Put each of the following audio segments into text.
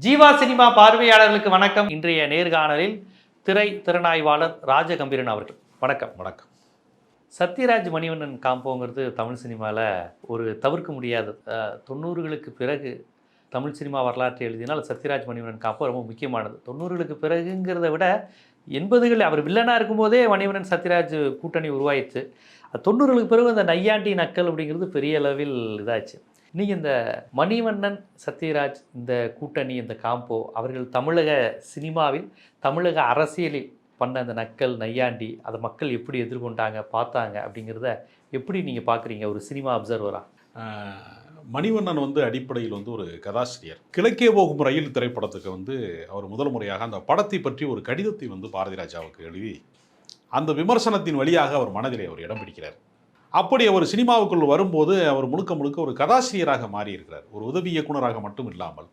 Jeeva cinema பார்வையாளர்களுக்கு வணக்கம். இன்றைய நேர்காணலில் திரை திறனாய்வாளர் ராஜகம்பீரன் அவர்கள். வணக்கம். வணக்கம். சத்யராஜ் மணிவண்ணன் காம்போங்கிறது தமிழ் சினிமாவில் ஒரு தவிர்க்க முடியாத 90களுக்கு பிறகு தமிழ் சினிமா வரலாற்றை எழுதினால் சத்யராஜ் மணிவண்ணன் காம்போ ரொம்ப முக்கியமானது. 90களுக்கு பிறகுங்கிறத விட 80கள் அவர் வில்லனாக இருக்கும்போதே மணிவண்ணன் சத்யராஜ் கூட்டணி உருவாயிடுச்சு. 90களுக்கு பிறகு அந்த நையாண்டி நக்கல் அப்படிங்கிறது பெரிய அளவில் இதாச்சு. நீங்கள் இந்த மணிவண்ணன் சத்யராஜ் இந்த கூட்டணி இந்த காம்போ அவர்கள் தமிழக சினிமாவில் தமிழக அரசியலில் பண்ண அந்த நக்கல் நையாண்டி அதை மக்கள் எப்படி எதிர்கொண்டாங்க பார்த்தாங்க அப்படிங்கிறத எப்படி நீங்கள் பார்க்குறீங்க ஒரு சினிமா அப்சர்வராக? மணிவண்ணன் அடிப்படையில் ஒரு கதாசிரியர். கிழக்கே போகும் ரயில் திரைப்படத்துக்கு அவர் முதல் முறையாக அந்த படத்தை பற்றி ஒரு கடிதத்தை பாரதி ராஜாவுக்கு எழுதி அந்த விமர்சனத்தின் வழியாக அவர் மனதிலே அவர் இடம் பிடிக்கிறார். அப்படி அவர் சினிமாவுக்குள் வரும்போது அவர் முழுக்க முழுக்க ஒரு கதாசிரியராக மாறி இருக்கிறார். ஒரு உதவி இயக்குனராக மட்டும் இல்லாமல்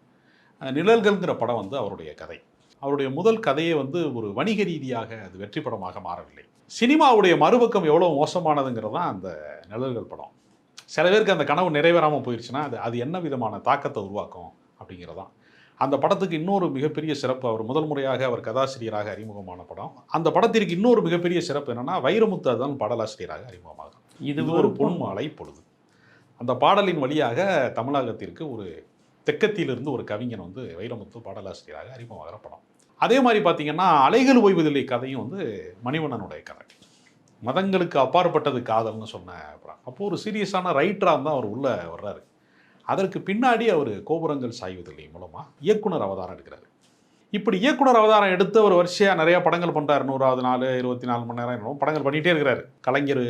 நிழல்கள்ங்கிற படம் அவருடைய கதை. அவருடைய முதல் கதையே ஒரு வணிக ரீதியாக அது வெற்றி படமாக மாறவில்லை. சினிமாவுடைய மறுபக்கம் எவ்வளோ மோசமானதுங்கிறது தான் அந்த நிழல்கள் படம். சில பேருக்கு அந்த கனவு நிறைவேறாமல் போயிடுச்சுன்னா அது என்ன விதமான தாக்கத்தை உருவாக்கும் அப்படிங்கிறதான். அந்த படத்துக்கு இன்னொரு மிகப்பெரிய சிறப்பு, அவர் முதல் முறையாக அவர் கதாசிரியராக அறிமுகமான படம். அந்த படத்திற்கு இன்னொரு மிகப்பெரிய சிறப்பு என்னென்னா வைரமுத்து தான் பாடலாசிரியராக அறிமுகமாகும். இது ஒரு பொன்மாலை பொழுது. அந்த பாடலின் வழியாக தமிழகத்திற்கு ஒரு தெக்கத்திலிருந்து ஒரு கவிஞன் வைரமுத்து பாடலாசிரியராக அறிமுகமாகிற படம். அதே மாதிரி பார்த்தீங்கன்னா அலைகள் ஓய்வதில்லை கதையும் மணிவண்ணனுடைய கதை. மதங்களுக்கு அப்பாற்பட்டது காதல்னு சொன்ன படம். அப்போது ஒரு சீரியஸான ரைட்டராக தான் அவர் உள்ளே வர்றாரு. அதற்கு பின்னாடி அவர் கோபுரங்கள் சாய்வதில்லை மூலமாக இயக்குனர் அவதாரம் எடுக்கிறார். இப்படி இயக்குனர் அவதாரம் எடுத்து ஒரு வரிசையாக நிறையா படங்கள் பண்ணுறாரு. 100வது நாள் 24 மணி நேரம் படங்கள் பண்ணிகிட்டே இருக்கிறார். கலைஞர்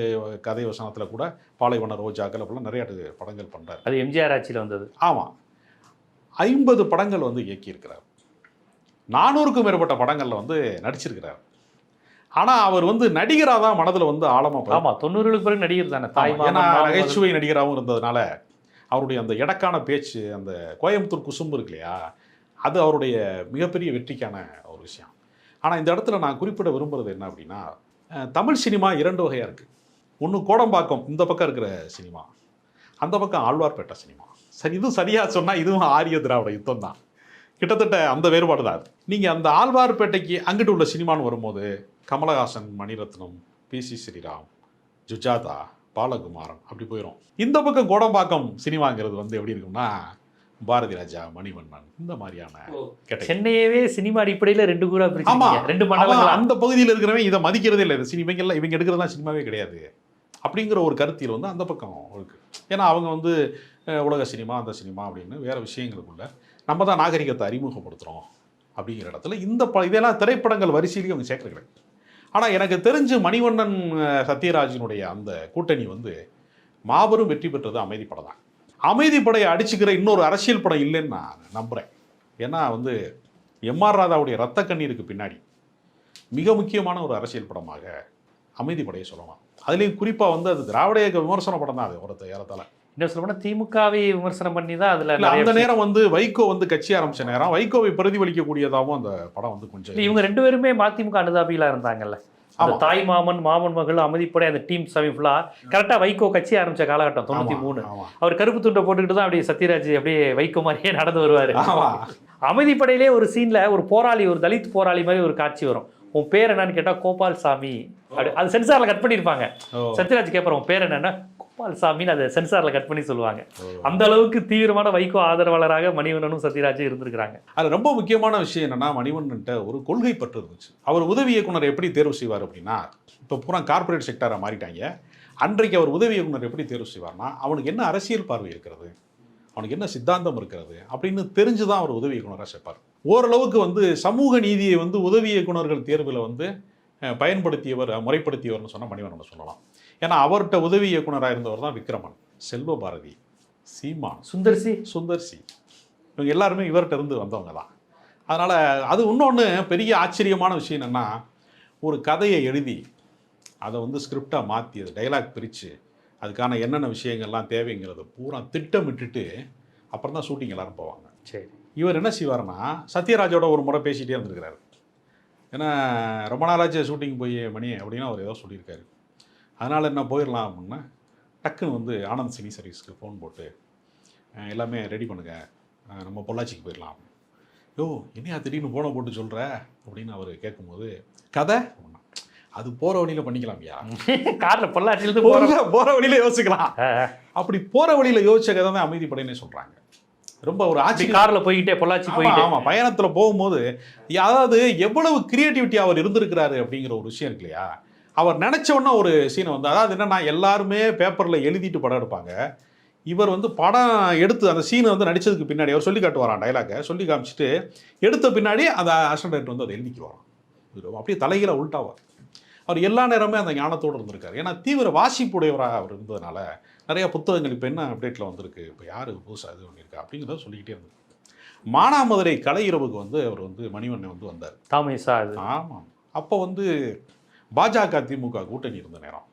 கதை வசனத்தில் கூட பாலைவன ரோஜாக்கள் அப்படிலாம் நிறையா படங்கள் பண்ணுறாரு. அது எம்ஜிஆர் ஆட்சியில் வந்தது. ஆமாம், 50 படங்கள் இயக்கியிருக்கிறார். 400க்கும் மேற்பட்ட படங்களில் நடிச்சிருக்கிறார். ஆனால் அவர் நடிகராக தான் மனதில் ஆழமாக. ஆமாம், 90களுக்கு பிறகு நடிகர் தானே. ஏன்னா நகைச்சுவை நடிகராகவும் இருந்ததுனால அவருடைய அந்த எடக்கான பேச்சு, அந்த கோயம்புத்தூர் குசும்பு இருக்கு இல்லையா, அது அவருடைய மிகப்பெரிய வெற்றிக்கான ஒரு விஷயம். ஆனால் இந்த இடத்துல நான் குறிப்பிட விரும்புகிறது என்ன அப்படின்னா, தமிழ் சினிமா 2 வகையாக இருக்குது. ஒன்று கோடம்பாக்கம் இந்த பக்கம் இருக்கிற சினிமா, அந்த பக்கம் ஆழ்வார்பேட்டை சினிமா. சரி, இதுவும் சரியாக சொன்னால் இதுவும் ஆரிய திராவிட யுத்தம் தான். கிட்டத்தட்ட அந்த வேறுபாடு தான். நீங்கள் அந்த ஆழ்வார்பேட்டைக்கு அங்கிட்டு உள்ள சினிமான்னு வரும்போது கமலஹாசன், மணிரத்னம், பிசி ஸ்ரீராம், ஜுஜாதா, பாலகுமாரன் அப்படி போயிடும். இந்த பக்கம் கோடம்பாக்கம் சினிமாங்கிறது எப்படி இருக்கும்னா பாரதி ராஜா, மணிவண்ணன் இந்த மாதிரியான சென்னையவே சினிமா அடிப்படையில் 2 கூட அந்த பகுதியில் இருக்கிறவங்க இதை மதிக்கிறதே இல்லை. இவங்கெல்லாம் இவங்க எடுக்கிறதுலாம் சினிமாவே கிடையாது அப்படிங்கிற ஒரு கருத்தியில் அந்த பக்கம் இருக்கு. ஏன்னா அவங்க உலக சினிமா அந்த சினிமா அப்படின்னு வேறு விஷயங்களுக்குள்ள நம்ம தான் நாகரிகத்தை அறிமுகப்படுத்துகிறோம் அப்படிங்கிற இடத்துல இதெல்லாம் திரைப்படங்கள் வரிசையிலேயே அவங்க சேர்க்குறது. ஆனால் எனக்கு தெரிஞ்சு மணிவண்ணன் சத்யராஜினுடைய அந்த கூட்டணி மாபெரும் வெற்றி பெற்றது அமைதிப்படம் தான். அமைதிப்படையை அடிச்சுக்கிற இன்னொரு அரசியல் படம் இல்லைன்னு நான் நம்புகிறேன். ஏன்னா எம்ஆர் ராதாவுடைய ரத்த கண்ணீருக்கு பின்னாடி மிக முக்கியமான ஒரு அரசியல் படமாக அமைதிப்படையை சொல்லலாம். அதுலேயும் குறிப்பாக அது திராவிட இயக்க விமர்சன படம் தான். அது ஒரு ஏறத்தால என்ன சொல்லப்போனால் திமுகவை விமர்சனம் பண்ணி தான் அதில் அந்த நேரம் வைகோ கட்சி ஆரம்பித்த நேரம் வைகோவை பிரதிபலிக்கக்கூடியதாகவும் அந்த படம் கொஞ்சம். இவங்க 2 பேருமே மதிமுக அனுதாபிகளாக இருந்தாங்கல்ல. தாய் மாமன் மாமன் மகள் அமைதிப்படை அந்த டீம் சமீபுல்லா கரெக்டாக வைகோ கட்சி ஆரம்பித்த காலகட்டம் 93. அவர் கருப்பு துண்டை போட்டுக்கிட்டு தான் அப்படியே சத்யராஜ் அப்படியே வைகோ மாதிரியே நடந்து வருவார். அமைதிப்படையிலே ஒரு சீனில் ஒரு போராளி, ஒரு தலித் போராளி மாதிரி ஒரு காட்சி வரும். உன் பேர் என்னன்னு கேட்டால் கோபால் சாமி. அது சென்சாரில் கட் பண்ணியிருப்பாங்க. சத்யராஜ் கேட்பார் உன் பேர் என்னன்னா கோபால் சாமின்னு அதை சென்சாரில் கட் பண்ணி சொல்லுவாங்க. அந்த அளவுக்கு தீவிரமான வைகோ ஆதரவாளராக மணிவண்ணனும் சத்யராஜும் இருந்திருக்கிறாங்க. அது ரொம்ப முக்கியமான விஷயம் என்னன்னா, மணிவண்ணன்ட்ட ஒரு கொள்கை பற்று இருந்துச்சு. அவர் உதவி இயக்குனர் எப்படி தேர்வு செய்வார் அப்படின்னா, இப்போ பூரா கார்பரேட் செக்டராக மாறிட்டாங்க. அன்றைக்கு அவர் உதவி இயக்குனர் எப்படி தேர்வு செய்வார்னா, அவனுக்கு என்ன அரசியல் பார்வை இருக்கிறது, அவனுக்கு என்ன சித்தாந்தம் இருக்கிறது அப்படின்னு தெரிஞ்சு தான் அவர் உதவி இயக்குனராக சேர்ப்பார். ஓரளவுக்கு சமூக நீதியை உதவி இயக்குனர்கள் தேர்வில் பயன்படுத்தியவர், முறைப்படுத்தியவர்னு சொன்னால் மணிவண்ணனை சொல்லலாம். ஏன்னா அவர்கிட்ட உதவி இயக்குனராக இருந்தவர் தான் விக்ரமன், செல்வ பாரதி, சீமான், சுந்தர்சி இவங்க எல்லாருமே இவர்கிட்ட இருந்து வந்தவங்க தான். அதனால் அது இன்னொன்று பெரிய ஆச்சரியமான விஷயம் என்னென்னா, ஒரு கதையை எழுதி அதை ஸ்கிரிப்டாக மாற்றி அதை டைலாக் பிரித்து அதுக்கான என்னென்ன விஷயங்கள்லாம் தேவைங்கிறத பூரா திட்டமிட்டுட்டு அப்புறம் தான் ஷூட்டிங் எல்லோரும் போவாங்க. சரி, இவர் என்ன செய்வார்னா, சத்யராஜோட ஒரு முறை பேசிகிட்டே இருந்திருக்கிறாரு. ஏன்னா ரொம்ப நாளாச்சு ஷூட்டிங் போய் மணி அப்படின்னு அவர் ஏதோ சொல்லியிருக்காரு. அதனால் என்ன போயிடலாம் அப்படின்னா டக்குன்னு ஆனந்த் சினி சர்வீஸ்க்கு ஃபோன் போட்டு எல்லாமே ரெடி பண்ணுங்கள், நம்ம பொள்ளாச்சிக்கு போயிடலாம். யோ என்னையா திடீர்னு போன போட்டு சொல்கிற அப்படின்னு அவர் கேட்கும்போது, கதை அது போகிற வழியில் பண்ணிக்கலாம்யா, காரில் பொள்ளாச்சியிலிருந்து போகிற வழியில் யோசிக்கலாம். அப்படி போகிற வழியில் யோசிச்ச கதை தான் அமைதிப்படைன்னு சொல்கிறாங்க. ரொம்ப ஒரு ஆட்சி காரில் போய்கிட்டே பொள்ளாச்சி போயிட்டு. ஆமாம், பயணத்தில் போகும்போது அதாவது எவ்வளவு கிரியேட்டிவிட்டி அவர் இருந்திருக்கிறாரு அப்படிங்கிற ஒரு விஷயம் இருக்கு இல்லையா. அவர் நினச்ச உடனே ஒரு சீனை வந்து, அதாவது என்னன்னா எல்லாருமே பேப்பரில் எழுதிட்டு படம் எடுப்பாங்க. இவர் வந்து படம் எடுத்து அந்த சீனை வந்து நடித்ததுக்கு பின்னாடி அவர் சொல்லி காட்டுவாரான், டைலாகை சொல்லி காமிச்சிட்டு எடுத்த பின்னாடி அந்த அசிஸ்டன்ட் டைரக்டர் வந்து அதை எழுதிக்குவாராம். அப்படியே தலைகீழ உள்டாவார். அவர் எல்லா நேரமே அந்த ஞானத்தோடு இருந்திருக்காரு. ஏன்னா தீவிர வாசிப்புடையவராக அவர் இருந்ததுனால நிறைய புத்தகங்கள் இப்போ என்ன அப்டேட்டில் வந்திருக்கு, இப்போ யார் புதுசாக இது பண்ணியிருக்கா அப்படிங்கிறத சொல்லிக்கிட்டே இருந்தார். மானாமதுரை கலை இரவுக்கு வந்து அவர் வந்து மணிவண்ணன் வந்து வந்தார். தாமேசா அது. ஆமாம், அப்போ வந்து பாஜக திமுக கூட்டணி இருந்த நேரம்.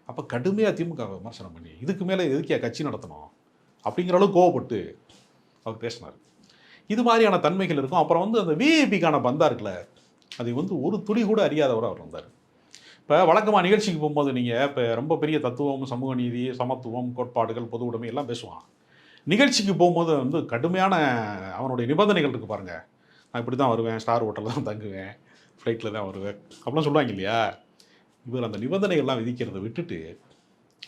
அப்போ கடுமையாக திமுக விமர்சனம் பண்ணி இதுக்கு மேலே எதுக்கியா கட்சி நடத்தணும் அப்படிங்கிற அளவுக்கு கோவப்பட்டு அவர் பேசினார். இது மாதிரியான தன்மைகள் இருக்கும். அப்புறம் வந்து அந்த விஐபிக்கான பந்தா இருக்குல்ல, அதை வந்து ஒரு துளி கூட அறியாதவர் அவர் வந்தார். இப்போ வழக்கமாக நிகழ்ச்சிக்கு போகும்போது நீங்கள் இப்போ ரொம்ப பெரிய தத்துவம், சமூக நீதி, சமத்துவம், கோட்பாடுகள், பொது உடைமை எல்லாம் பேசுவான். நிகழ்ச்சிக்கு போகும்போது வந்து கடுமையான அவனுடைய நிபந்தனைகள் இருக்குது பாருங்கள். நான் இப்படி தான் வருவேன், ஸ்டார் ஹோட்டலில் தான் தங்குவேன், ஃப்ளைட்டில் தான் வருவேன் அப்படிலாம் சொல்லுவாங்க இல்லையா. இவர் அந்த நிபந்தனைகள்லாம் விதிக்கிறத விட்டுட்டு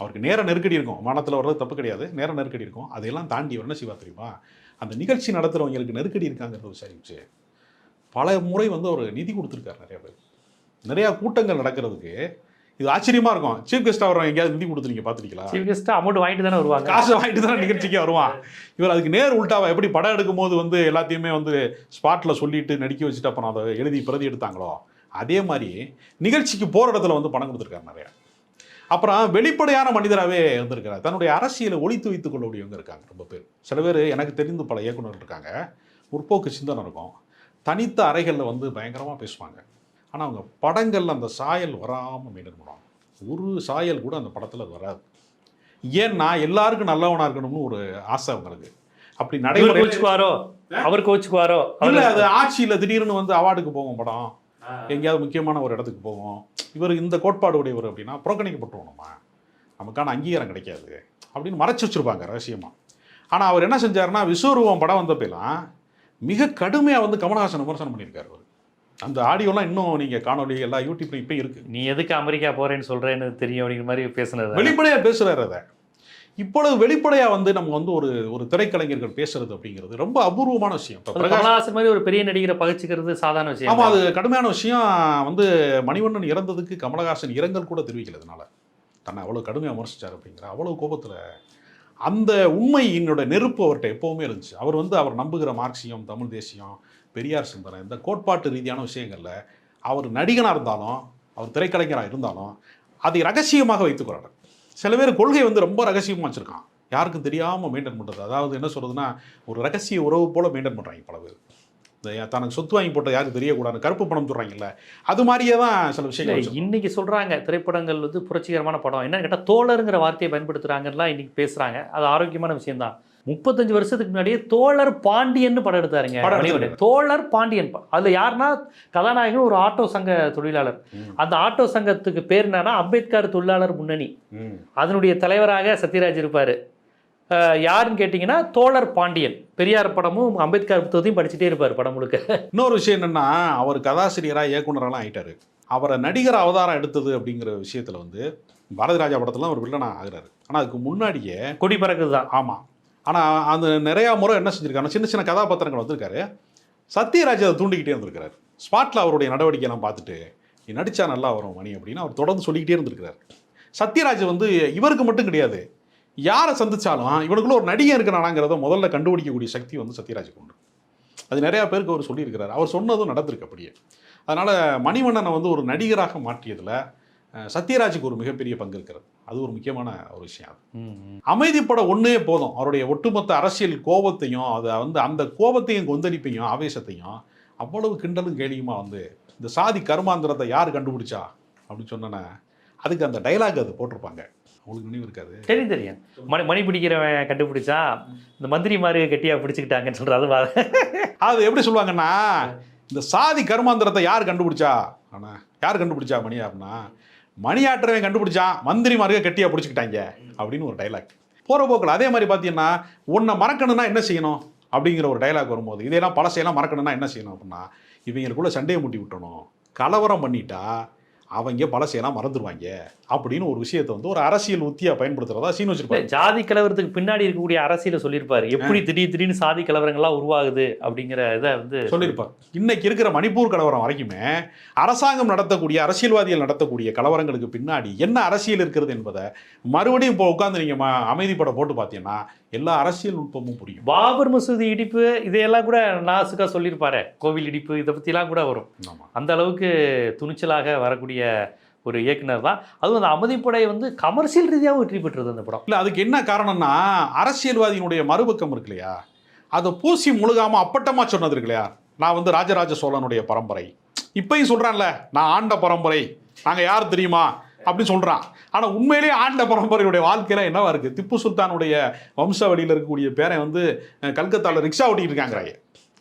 அவருக்கு நேர நெருக்கடி இருக்கும். மானத்தில் வர்றது தப்பு கிடையாது, நேர நெருக்கடி இருக்கும். அதையெல்லாம் தாண்டி அவர் என்ன செய்வா தெரியுமா, அந்த நிகழ்ச்சி நடத்துகிறவங்களுக்கு நெருக்கடி இருக்காங்கிறத விசாரிச்சு பல முறை வந்து அவர் நிதி கொடுத்துருக்காரு. நிறைய பேர், நிறையா கூட்டங்கள் நடக்கிறதுக்கு. இது ஆச்சரியமாக இருக்கும். சீஃப் கெஸ்ட்டாக வரவங்க எங்கேயாவது நிதி கொடுத்து நீங்கள் பார்த்துருக்கலாம். சீஃப் கெஸ்ட்டாக அமௌண்ட் வாங்கிட்டு தானே வருவாங்க, காசு வாங்கிட்டு தானே நிகழ்ச்சிக்கே வருவான். இவர் அதுக்கு நேர் உள்டாவா, எப்படி படம் எடுக்கும்போது வந்து எல்லாத்தையுமே வந்து ஸ்பாட்டில் சொல்லிட்டு நடிக்க வச்சுட்டு அப்புறம் அதை எழுதி பிரதி எடுத்தாங்களோ அதே மாதிரி நிகழ்ச்சிக்கு போகிற இடத்துல வந்து பணம் கொடுத்துருக்காரு நிறையா. அப்புறம் வெளிப்படையான மனிதராகவே இருந்திருக்கிறார். தன்னுடைய அரசியலை ஒழித்து வைத்துக் கொள்ளக்கூடியவங்க இருக்காங்க ரொம்ப பேர். சில பேர் எனக்கு தெரிந்து பல இயக்குநர்கள் இருக்காங்க, முற்போக்கு சிந்தனை இருக்கும், தனித்த அறைகளில் வந்து பயங்கரமாக பேசுவாங்க. ஆனால் அவங்க படங்களில் அந்த சாயல் வராமல் மெயின்டைன் பண்ணுவாங்க. ஒரு சாயல் கூட அந்த படத்தில் அது வராது. ஏன்னா எல்லாருக்கும் நல்லவனாக இருக்கணும்னு ஒரு ஆசை அவங்களுக்கு. அப்படி நடைமுறை கோச்சுக்குவாரோ, அவர் கோச்சுக்குவாரோ இல்லை, அது ஆட்சியில் திடீர்னு வந்து அவார்டுக்கு போகும் படம், எங்கேயாவது முக்கியமான ஒரு இடத்துக்கு போவோம், இவர் இந்த கோட்பாடு உடையவர் அப்படின்னா புறக்கணிக்கப்பட்டுருவோம், நமக்கான அங்கீகாரம் கிடைக்காது அப்படின்னு மறைச்சி வச்சுருப்பாங்க ரகசியமாக. ஆனால் அவர் என்ன செஞ்சாருன்னா, விஸ்வரூபம் படம் வந்தப்பெல்லாம் மிக கடுமையாக வந்து கமலஹாசன் விமர்சனம் பண்ணியிருக்காரு. அவர் அந்த ஆடியோலாம் இன்னும் நீங்கள் காணொலி எல்லா யூடியூப்லையும் இப்போ இருக்குது. நீ எதுக்கு அமெரிக்கா போகிறேன்னு சொல்கிறேன்னு தெரியும் அப்படிங்கிற மாதிரி பேசுனது, வெளிப்படையாக பேசுகிறார். அதை இப்பொழுது வெளிப்படையாக வந்து நம்ம வந்து ஒரு திரைக்கலைஞர்கள் பேசுறது அப்படிங்கிறது ரொம்ப அபூர்வமான விஷயம். கமலஹாசன் மாதிரி ஒரு பெரிய நடிகரை பகிச்சுக்கிறது சாதாரண விஷயம். ஆமாம், அது கடுமையான விஷயம். வந்து மணிவண்ணன் இறந்ததுக்கு கமலஹாசன் இரங்கல் கூட தெரிவிக்கிறதுனால தன்னை அவ்வளோ கடுமையாக விமர்சித்தார் அப்படிங்கிற அவ்வளோ கோபத்தில் அந்த உண்மையினோட நெருப்பு அவர்கிட்ட எப்போவுமே இருந்துச்சு. அவர் வந்து அவர் நம்புகிற மார்க்சியம், தமிழ் தேசியம், பெரியார் சிந்தனை, இந்த கோட்பாட்டு ரீதியான விஷயங்களில் அவர் நடிகனாக இருந்தாலும் அவர் திரைக்கலைஞராக இருந்தாலும் அதை ரகசியமாக வைத்துக்கிறார். சில பேர் கொள்கை வந்து ரொம்ப ரகசியமாக வச்சுருக்கான், யாருக்கும் தெரியாமல் மெயின்டைன் பண்ணுறது. அதாவது என்ன சொல்கிறதுனா, ஒரு ரகசிய உறவு போல் மெயின்டைன் பண்ணுறாங்க பல பேர். இந்த தனக்கு சொத்து வாங்கி போட்ட யாருக்கு தெரியக்கூடாது, கருப்பு பணம் சொல்கிறாங்கல்ல, அது மாதிரியே தான் சில விஷயங்கள் இன்றைக்கி சொல்கிறாங்க. திரைப்படங்கள் வந்து புரட்சிகரமான படம் என்னன்னு கேட்டால் தோழருங்கிற வார்த்தையை பயன்படுத்துகிறாங்கலாம் இன்றைக்கி பேசுகிறாங்க. அது ஆரோக்கியமான விஷயம்தான். 35 வருஷத்துக்கு முன்னாடியே தோழர் பாண்டியன் படம் எடுத்தாருங்க. தோழர் பாண்டியன், அதில் யாருன்னா கதாநாயகன் ஒரு ஆட்டோ சங்க தொழிலாளர். அந்த ஆட்டோ சங்கத்துக்கு பேர் என்னன்னா அம்பேத்கர் தொழிலாளர் முன்னணி. அதனுடைய தலைவராக சத்யராஜ் இருப்பார். யாருன்னு கேட்டிங்கன்னா தோழர் பாண்டியன். பெரியார் படமும் அம்பேத்கர் புத்தகத்தையும் படிச்சுட்டே இருப்பார் படம் முழுக்க. இன்னொரு விஷயம் என்னென்னா, அவர் கதாசிரியராக இயக்குனரெல்லாம் ஆகிட்டார். அவரை நடிகர் அவதாரம் எடுத்தது அப்படிங்கிற விஷயத்தில் வந்து பாரதி ராஜா படத்தில் அவர் வில்லனா ஆகிறாரு. ஆனால் அதுக்கு முன்னாடியே கொடி பறக்குது தான். ஆமாம். ஆனால் அந்த நிறையா முறை என்ன செஞ்சுருக்காரு, சின்ன சின்ன கதாபாத்திரங்கள் வந்திருக்காரு. சத்யராஜ் அதை தூண்டிக்கிட்டே இருந்திருக்கிறார். ஸ்பாட்டில் அவருடைய நடவடிக்கையெல்லாம் பார்த்துட்டு நீ நடித்தா நல்லா வரும் மணி அப்படின்னு அவர் தொடர்ந்து சொல்லிக்கிட்டே இருந்திருக்கிறார். சத்யராஜ் வந்து இவருக்கு மட்டும் கிடையாது, யாரை சந்திச்சாலும் இவனுக்குள்ள ஒரு நடிகை இருக்கிறானாங்கிறத முதல்ல கண்டுபிடிக்கக்கூடிய சக்தி வந்து சத்யராஜுக்கு உண்டு. அது நிறையா பேருக்கு அவர் சொல்லியிருக்கிறார். அவர் சொன்னதும் நடந்திருக்கு அப்படியே. அதனால் மணிவண்ணனை வந்து ஒரு நடிகராக மாற்றியதில் சத்யராஜுக்கு ஒரு மிகப்பெரிய பங்கு இருக்கிறது. அது ஒரு முக்கியமான ஒரு விஷயம். அது அமைதிப்பட ஒன்றே போதும். அவருடைய ஒட்டுமொத்த அரசியல் கோபத்தையும் அதை வந்து அந்த கோபத்தையும் கொந்தளிப்பையும் ஆவேசத்தையும் அவ்வளவு கிண்டலும் கேலியுமா வந்து இந்த சாதி கர்மாந்திரத்தை யார் கண்டுபிடிச்சா அப்படின்னு சொன்னேன்னா அதுக்கு அந்த டைலாக் அது போட்டிருப்பாங்க. உங்களுக்கு நினைவு இருக்காது? தெரியும். மணி பிடிக்கிறவன் கண்டுபிடிச்சா இந்த மந்திரி மாதிரி கெட்டியாக பிடிச்சிக்கிட்டாங்கன்னு சொல்கிறது. அது எப்படி சொல்லுவாங்கன்னா, இந்த சாதி கர்மாந்திரத்தை யார் கண்டுபிடிச்சா, ஆனால் யார் கண்டுபிடிச்சா மணி அப்படின்னா, மணியாற்றவன் கண்டுபிடிச்சான், மந்திரி மாதிரியே கெட்டியாக பிடிச்சிக்கிட்டாங்க அப்படின்னு ஒரு டைலாக் போகிற போக்கில். அதே மாதிரி பார்த்தீங்கன்னா, உன்னை மறக்கணும்னா என்ன செய்யணும் அப்படிங்கிற ஒரு டைலாக் வரும்போது இதையெல்லாம் பழசையெல்லாம் மறக்கணும்னா என்ன செய்யணும் அப்படின்னா இவங்களுக்குள்ள சண்டையை மூட்டி விட்டணும், கலவரம் பண்ணிட்டா அவங்க பழசையெல்லாம் மறந்துடுவாங்க அப்படின்னு ஒரு விஷயத்தை வந்து ஒரு அரசியல் உத்தியா பயன்படுத்துறதா சீன் வச்சிருப்பாரு. ஜாதி கலவரத்துக்கு பின்னாடி இருக்கக்கூடிய அரசியலை சொல்லியிருப்பாரு, எப்படி திடீர்னு சாதி கலவரங்கள்லாம் உருவாகுது அப்படிங்கிற இதை வந்து சொல்லியிருப்பார். இன்னைக்கு இருக்கிற மணிப்பூர் கலவரம் வரைக்குமே அரசாங்கம் நடத்தக்கூடிய அரசியல்வாதிகள் நடத்தக்கூடிய கலவரங்களுக்கு பின்னாடி என்ன அரசியல் இருக்கிறது என்பதை மறுபடியும் இப்போ உட்காந்து நீங்க அமைதிப்பட போட்டு பார்த்தீங்கன்னா எல்லா அரசியல் நுட்பமும் புரியும். பாபர் மசூதி இடிப்பு இதையெல்லாம் கூட நாசுக்கா சொல்லியிருப்பாரு, கோவில் இடிப்பு இதை பற்றிலாம் கூட வரும். அந்த அளவுக்கு துணிச்சலாக வரக்கூடிய ஒரு இயக்குனர் தான். அதுவும் அந்த அமைதிப்படை வந்து கமர்ஷியல் ரீதியாகவும் வெற்றி பெற்றது அந்த படம். இல்லை, அதுக்கு என்ன காரணம்னா அரசியல்வாதியினுடைய மறுபக்கம் இருக்கு இல்லையா, அதை பூசி முழுகாம அப்பட்டமா சொன்னது இருக்கு இல்லையா. நான் வந்து ராஜராஜ சோழனுடைய பரம்பரை, இப்பயும் சொல்றான்ல நான் ஆண்ட பரம்பரை, நாங்க யார் தெரியுமா அப்படின்னு சொல்றான். ஆனா உண்மையிலேயே ஆண்ட பரம்பரையுடைய வாழ்க்கையில என்னவா இருக்கு, திப்பு சுல்தானுடைய வம்சாவளியில் இருக்கக்கூடிய பேரை வந்து கல்கத்தாவில் ரிக்ஷா ஓட்டிட்டு இருக்காங்க.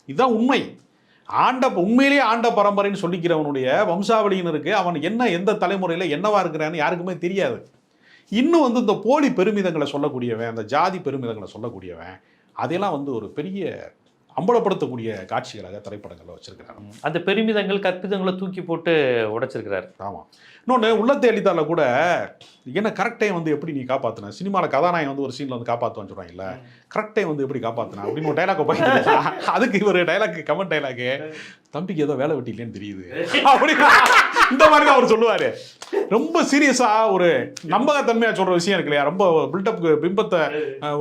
இதுதான் உண்மை. உண்மையிலேயே ஆண்ட பரம்பரைன்னு சொல்லிக்கிறவனுடைய வம்சாவளியினருக்கு அவன் என்ன எந்த தலைமுறையில் என்னவா இருக்கிறான்னு யாருக்குமே தெரியாது. இன்னும் வந்து இந்த போலி பெருமிதங்களை சொல்லக்கூடியவன், அந்த ஜாதி பெருமிதங்களை சொல்லக்கூடியவன், அதையெல்லாம் வந்து ஒரு பெரிய அம்பலப்படுத்தக்கூடிய காட்சிகளாக திரைப்படங்களை வச்சிருக்கிறார். அந்த பெருமிதங்கள் கற்பிதங்களை தூக்கி போட்டு உடைச்சிருக்கிறார். ஆமாம். இன்னொன்று உள்ளத்தை அளித்தால கூட என்ன கரெக்டை வந்து எப்படி நீ காப்பாற்றின, சினிமாவில் கதாநாயகன் வந்து ஒரு சீனில் வந்து காப்பாற்றுவான்னு சொல்கிறாங்க இல்லை, கரெக்டை வந்து எப்படி காப்பாற்றின அப்படின்னு ஒரு டைலாக் போயிட்டு அதுக்கு ஒரு டைலாக் கமெண்ட் டைலாக்கு, தம்பிக்கு ஏதோ வேலை வெட்டி இல்லைன்னு தெரியுது அப்படி இந்த மாதிரி தான் அவர் சொல்லுவார். ரொம்ப சீரியஸாக ஒரு நம்பகத்தன்மையாக சொல்கிற விஷயம் இருக்கு இல்லையா, ரொம்ப பில்டப் பிம்பத்தை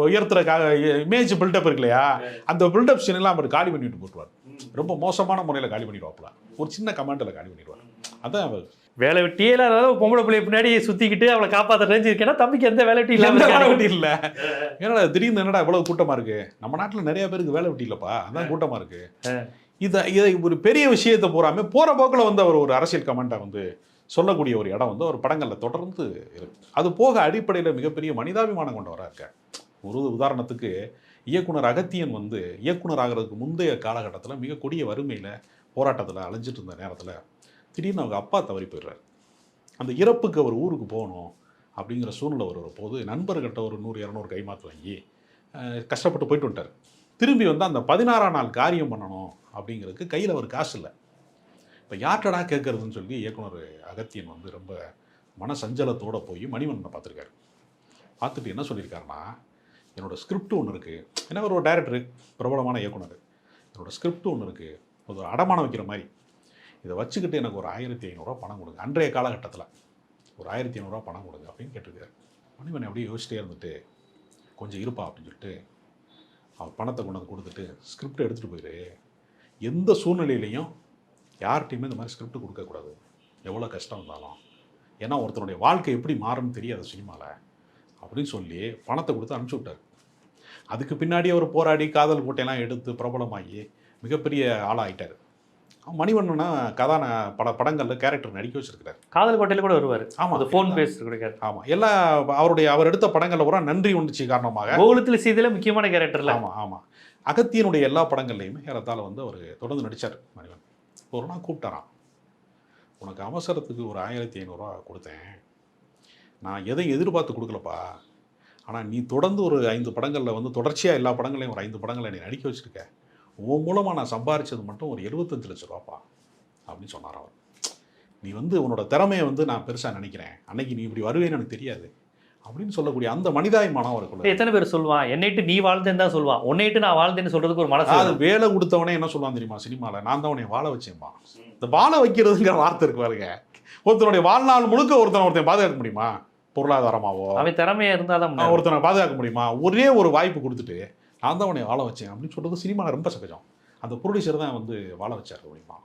உயர்த்துறதுக்காக இமேஜ் பில்டப் இருக்கு இல்லையா, அந்த பில்டப் சீனெல்லாம் அவர் காலி பண்ணிட்டு போட்டுருவார். ரொம்ப மோசமான முறையில் காலி பண்ணிடுவாப்புல, ஒரு சின்ன கமெண்ட்டில் காலி பண்ணிடுவார். அதான் அவர் வேலை வெட்டியே இல்லாத பொம்பளை பிள்ளை பின்னாடி சுற்றிக்கிட்டு அவளை காப்பாற்ற நினைச்சிருக்கேன்னா தம்பிக்கு எந்த வேலை வெட்டி இல்லை, வேலை வெட்டி இல்லை. ஏன்னா திடீர்னு என்னடா இவ்வளவு கூட்டமாக இருக்குது, நம்ம நாட்டில் நிறைய பேருக்கு வேலை வெட்டி இல்லைப்பா, அதான் கூட்டமாக இருக்குது. இதை ஒரு பெரிய விஷயத்தை போகாமல் போகிற போக்கில் வந்து அவர் ஒரு அரசியல் கமெண்ட்டை வந்து சொல்லக்கூடிய ஒரு இடம் வந்து அவர் படங்களில் தொடர்ந்து இருக்கு. அது போக அடிப்படையில் மிகப்பெரிய மனிதாபிமானம் கொண்டவராக இருக்க. ஒரு உதாரணத்துக்கு இயக்குனர் அகத்தியன் வந்து இயக்குனர் ஆகிறதுக்கு முந்தைய காலகட்டத்தில் மிக கொடிய வறுமையில் போராட்டத்தில் அலைஞ்சிட்டு இருந்த நேரத்தில் திடீர்னு அவங்க அப்பா தவறி போயிடுறாரு. அந்த இறப்புக்கு அவர் ஊருக்கு போகணும் அப்படிங்கிற சூழ்நிலை வருகிற போது நண்பர்கிட்ட ஒரு 100-200 கைமாத்து வாங்கி கஷ்டப்பட்டு போயிட்டு வந்துட்டார். திரும்பி வந்து அந்த 16ஆம் நாள் காரியம் பண்ணணும் அப்படிங்கிறதுக்கு கையில் அவர் காசு இல்லை. இப்போ யார்டா கேட்கறதுன்னு சொல்லி இயக்குனர் அகத்தியன் வந்து ரொம்ப மனசஞ்சலத்தோடு போய் மணிவண்ணனை பார்த்துருக்காரு. பார்த்துட்டு என்ன சொல்லியிருக்காருன்னா, என்னோடய ஸ்கிரிப்ட் ஒன்று இருக்குது, ஏன்னா ஒரு டைரக்டரு பிரபலமான இயக்குனர், என்னோடய ஸ்கிரிப்ட் ஒன்று இருக்குது, ஒரு அடமானம் வைக்கிற மாதிரி, இதை வச்சுக்கிட்டு எனக்கு ஒரு 1500 பணம் கொடுங்க, அன்றைய காலகட்டத்தில் ஒரு 1500 பணம் கொடுங்க அப்படின்னு கேட்டிருக்காரு. மணிவண்ணன் அப்படியே யோசிச்சிட்டே இருந்துட்டு கொஞ்சம் இருப்பா அப்படின்னு சொல்லிட்டு அவர் பணத்தை கொண்டு வந்து கொடுத்துட்டு ஸ்கிரிப்டை எடுத்துகிட்டு போயிரு, எந்த சூழ்நிலையிலையும் யார்கிட்டையுமே இந்த மாதிரி ஸ்கிரிப்ட் கொடுக்கக்கூடாது, எவ்வளோ கஷ்டம் இருந்தாலும், ஏன்னா ஒருத்தருடைய வாழ்க்கை எப்படி மாறும்னு தெரியாது சினிமாவில் அப்படின்னு சொல்லி பணத்தை கொடுத்து அனுப்பிச்சி விட்டார். அதுக்கு பின்னாடி அவர் போராடி காதல் கோட்டையெல்லாம் எடுத்து பிரபலமாகி மிகப்பெரிய ஆளாகிட்டார். மணிவண்ணனா பல படங்களில் கேரக்டர் நடிக்க வச்சிருக்கிறார். காதல் கோட்டையில் கூட வருவார். ஆமாம், அது ஃபோன் பேசுறது. ஆமாம், எல்லாம் அவர் எடுத்த படங்களில் பூரா நன்றி உணர்ச்சி காரணமாக கோகுலத்தில் செய்தியில் முக்கியமான கேரக்டர்ல. ஆமாம், அகத்தியனுடைய எல்லா படங்கள்லையுமே ஏறத்தாழ வந்து அவர் தொடர்ந்து நடித்தார். மணிவண்ணன் ஒரு நாள் கூப்பிட்டாரான், உனக்கு அவசரத்துக்கு ஒரு 1500 கொடுத்தேன், நான் எதையும் எதிர்பார்த்து கொடுக்கலப்பா, ஆனால் நீ தொடர்ந்து ஒரு 5 படங்களில் வந்து தொடர்ச்சியாக எல்லா படங்களையும் ஒரு 5 படங்களை நீ நடிக்க வச்சுருக்க, உன் மூலமாக நான் சம்பாரித்தது மட்டும் ஒரு 75 லட்ச ரூபாப்பா அப்படின்னு சொன்னார் அவர். நீ வந்து உன்னோட திறமையை வந்து நான் பெருசாக நினைக்கிறேன், அன்னைக்கு நீ இப்படி வருவேன்னு எனக்கு தெரியாது அப்படின்னு சொல்லக்கூடிய அந்த மனிதாயமானம் அவருக்குள்ள. எத்தனை பேர் சொல்லுவான், என்னைட்டு நீ வாழ்ந்தேன்னு தான் சொல்லுவான், உன்னைட்டு நான் வாழ்ந்தேன்னு சொல்கிறதுக்கு ஒரு மனசு. அது வேலை கொடுத்தவனே என்ன சொல்லுவான் தெரியுமா சினிமாவில், நான் தான் உன்னை வாழ வச்சேன்பா. இந்த வாழ வைக்கிறதுங்கிற வார்த்தை இருக்கு பாருங்க, ஒருத்தனுடைய வாழ்நாள் முழுக்க ஒருத்தன் பாதுகாக்க முடியுமா, பொருளாதாரமாவோ அவன் திறமையா இருந்தால் தான் ஒருத்தனை பாதுகாக்க முடியுமா, ஒரே ஒரு வாய்ப்பு கொடுத்துட்டு நான் தான் உன்னை வாழ வச்சேன் அப்படின்னு சொல்கிறது சினிமாவில் ரொம்ப சகஜம். அந்த ப்ரொடியூசர் தான் வந்து வாழ வச்சார் அப்படிமா.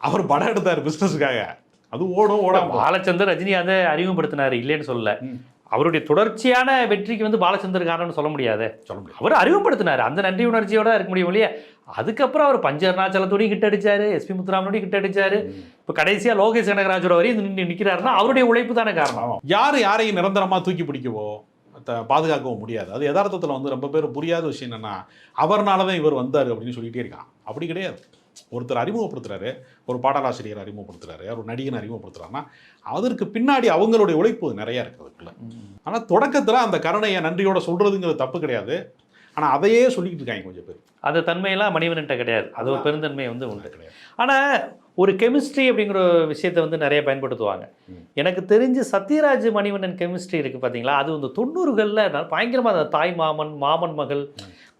அவர் படம் எடுத்தார் பிஸ்னஸுக்காக, அது ஓடும். பாலச்சந்தர் ரஜினி அதை அறிமுகப்படுத்தினார், இல்லைன்னு சொல்லல. அவருடைய தொடர்ச்சியான வெற்றிக்கு வந்து பாலச்சந்தர் காரணம்னு சொல்ல முடியாது, அவர் அறிமுகப்படுத்தினார், அந்த நன்றி உணர்ச்சியோட இருக்க முடியும் இல்லையா. அதுக்கப்புறம் அவர் பஞ்சர்ணாச்சலத்தோடையும் கிட்ட அடிச்சாரு, எஸ்பி முத்துராமனோடையும் கிட்ட அடிச்சாரு, இப்போ கடைசியாக லோகேஷ் கனகராஜோட வரையும் நிற்கிறாருன்னா அவருடைய உழைப்பு தானே காரணம். யாரையும் நிரந்தரமாக தூக்கி பிடிக்கவோ பாதுகாக்கவும் முடியாது. அது யதார்த்தத்தில் வந்து ரொம்ப பேர் புரியாத விஷயம் என்னென்னா, அவர்னால தான் இவர் வந்தார் அப்படின்னு சொல்லிகிட்டே இருக்கான். அப்படி கிடையாது. ஒருத்தர் அறிமுகப்படுத்துறாரு, ஒரு பாடலாசிரியர் அறிமுகப்படுத்துறாரு, ஒரு நடிகன் அறிமுகப்படுத்துறாருன்னா அதற்கு பின்னாடி அவங்களுடைய உழைப்பு நிறையா இருக்கிறதுக்குள்ள. ஆனால் தொடக்கத்தில் அந்த கருணையை நன்றியோட சொல்கிறதுங்கிறது தப்பு கிடையாது. ஆனால் அதையே சொல்லிக்கிட்டு இருக்காங்க கொஞ்சம் பேர். அந்த தன்மையெல்லாம் மணிவண்ணன்ட்ட கிடையாது. அது ஒரு பெருந்தன்மை வந்து உண்டு. கிடையாது. ஆனால் ஒரு கெமிஸ்ட்ரி அப்படிங்கிற விஷயத்தை வந்து நிறைய பயன்படுத்துவாங்க. எனக்கு தெரிஞ்சு சத்யராஜ் மணிவண்ணன் கெமிஸ்ட்ரி இருக்குது பார்த்தீங்களா, அது வந்து 90களில் பயங்கரமாக அந்த தாய் மாமன், மாமன் மகள்,